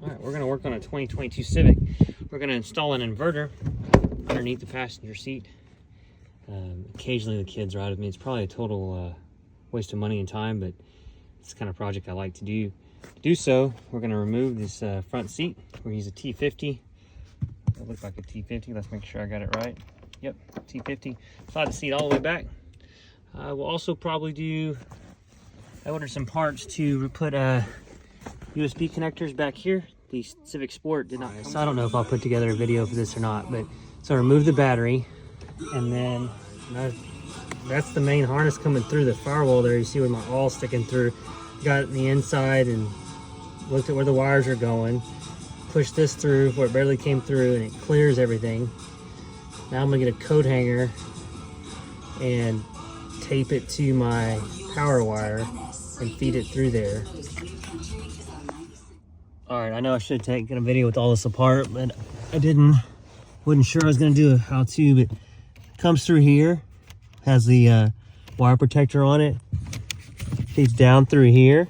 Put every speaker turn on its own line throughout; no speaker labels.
All right, we're gonna work on a 2022 Civic. We're gonna install an inverter underneath the passenger seat. Occasionally the kids ride with me. It's probably a total waste of money and time, but it's the kind of project I like to do. To do so, we're gonna remove this front seat. We're gonna use a T50. It looks like a T50. Let's make sure I got it right. Yep, T50. Slide the seat all the way back. We'll also probably do, I ordered some parts to put USB connectors back here. The Civic Sport did not come. So I don't know if I'll put together a video for this or not, but so remove the battery, and then that's the main harness coming through the firewall there. You see where my awl sticking through. Got it in the inside and looked at where the wires are going. Pushed this through where it barely came through, and it clears everything. Now I'm gonna get a coat hanger and tape it to my power wire and feed it through there. All right, I know I should have taken a video with all this apart, but I didn't. Wasn't sure I was gonna do a how-to, but it comes through here, has the wire protector on it, feeds down through here.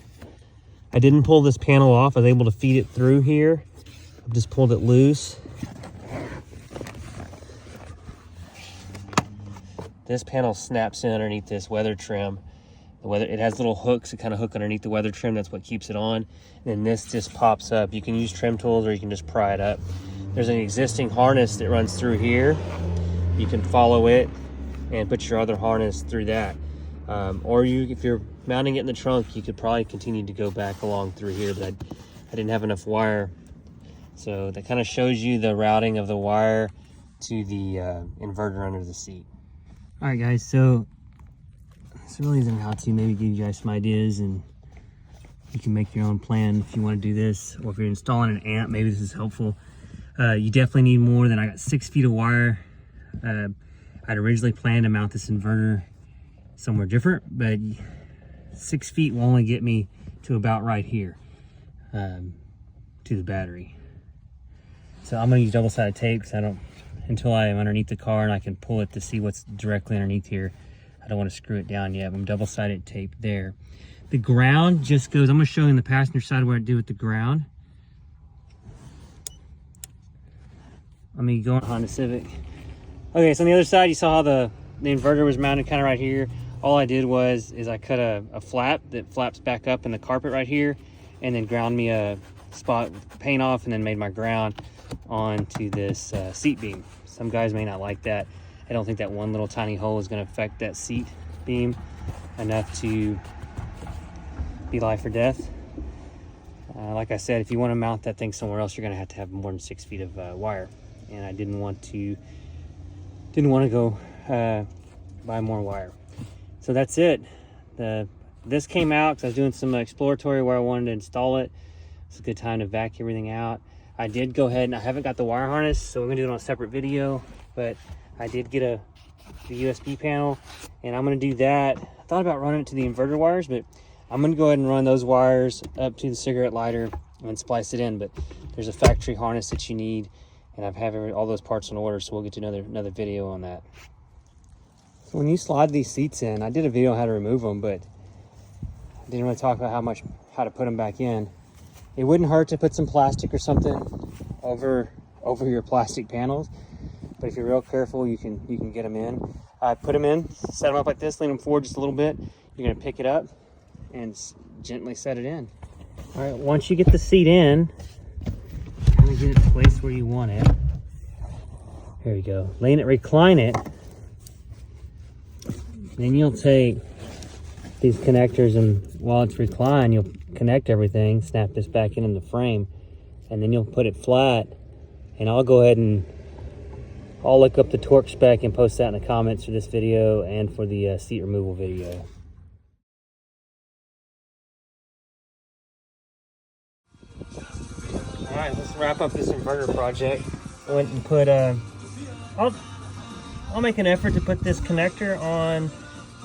I didn't pull this panel off. I was able to feed it through here. I've just pulled it loose. This panel snaps in underneath this weather trim. It has little hooks that kind of hook underneath the weather trim. That's what keeps it on. And then this just pops up. You can use trim tools or you can just pry it up. There's an existing harness that runs through here. You can follow it and put your other harness through that. Or if you're mounting it in the trunk, you could probably continue to go back along through here, but I didn't have enough wire. So that kind of shows you the routing of the wire to the inverter under the seat. All right, guys, so this really isn't how to, maybe give you guys some ideas, and you can make your own plan if you want to do this, or if you're installing an amp, maybe this is helpful. You definitely need more than, I got 6 feet of wire. I'd originally planned to mount this inverter somewhere different, but 6 feet will only get me to about right here, to the battery. So I'm gonna use double-sided tape because until I am underneath the car and I can pull it to see what's directly underneath here, I don't want to screw it down yet. I'm double-sided tape there. The ground just goes, I'm gonna show you on the passenger side what I do with the ground. Let me go on Honda Civic. Okay, so on the other side, you saw how the inverter was mounted kind of right here. All I did is I cut a flap that flaps back up in the carpet right here, and then ground me a spot with paint off, and then made my ground onto this seat beam. Some guys may not like that. I don't think that one little tiny hole is going to affect that seat beam enough to be life or death. Like I said, if you want to mount that thing somewhere else, you're going to have more than 6 feet of wire, and I didn't want to go buy more wire. So that's it. This came out because I was doing some exploratory where I wanted to install it. It's a good time to vac everything out. I did go ahead, and I haven't got the wire harness, so I'm gonna do it on a separate video, but I did get the USB panel, and I'm gonna do that. I thought about running it to the inverter wires, but I'm gonna go ahead and run those wires up to the cigarette lighter and splice it in. But there's a factory harness that you need, and I have all those parts in order, so we'll get to another video on that. So when you slide these seats in, I did a video on how to remove them, but I didn't really talk about how to put them back in. It wouldn't hurt to put some plastic or something over your plastic panels, but if you're real careful, you can get them in. Put them in, set them up like this, lean them forward just a little bit. You're gonna pick it up and gently set it in. All right, once you get the seat in, kind of get it placed where you want it. Here you go. Recline it. Then you'll take these connectors, and while it's reclined, you'll connect everything, snap this back in the frame, and then you'll put it flat. And I'll go ahead and I'll look up the torque spec and post that in the comments for this video and for the seat removal video. All right, let's wrap up this inverter project. I went and put I'll make an effort to put this connector on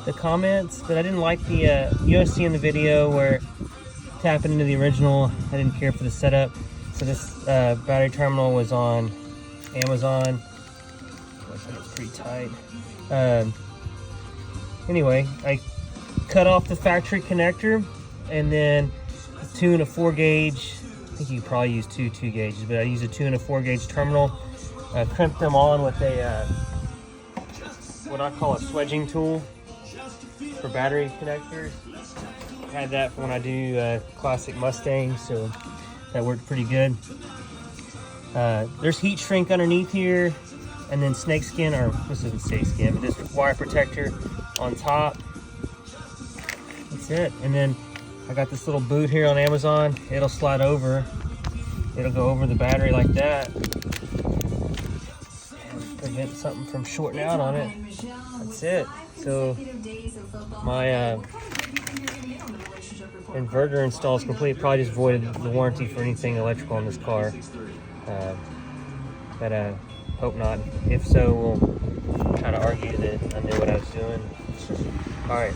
the comments, but I didn't like the you'll see in the video where tapping into the original, I didn't care for the setup. So this battery terminal was on Amazon. Looks like it's pretty tight. Anyway, I cut off the factory connector and then tune a 4 gauge think you could probably use two 2 gauges, but I used a 2 and a 4 gauge terminal. Crimped them on with a what I call a swedging tool for battery connectors. Had that for when I do classic Mustang, so that worked pretty good. There's heat shrink underneath here, and then snake skin, or this isn't snake skin, but this wire protector on top. That's it. And then I got this little boot here on Amazon. It'll slide over. It'll go over the battery like that. Prevent something from shorting out on it. That's it. So my inverter install is complete. Probably just voided the warranty for anything electrical on this car. But hope not. If so, we'll try to argue that I knew what I was doing. All right.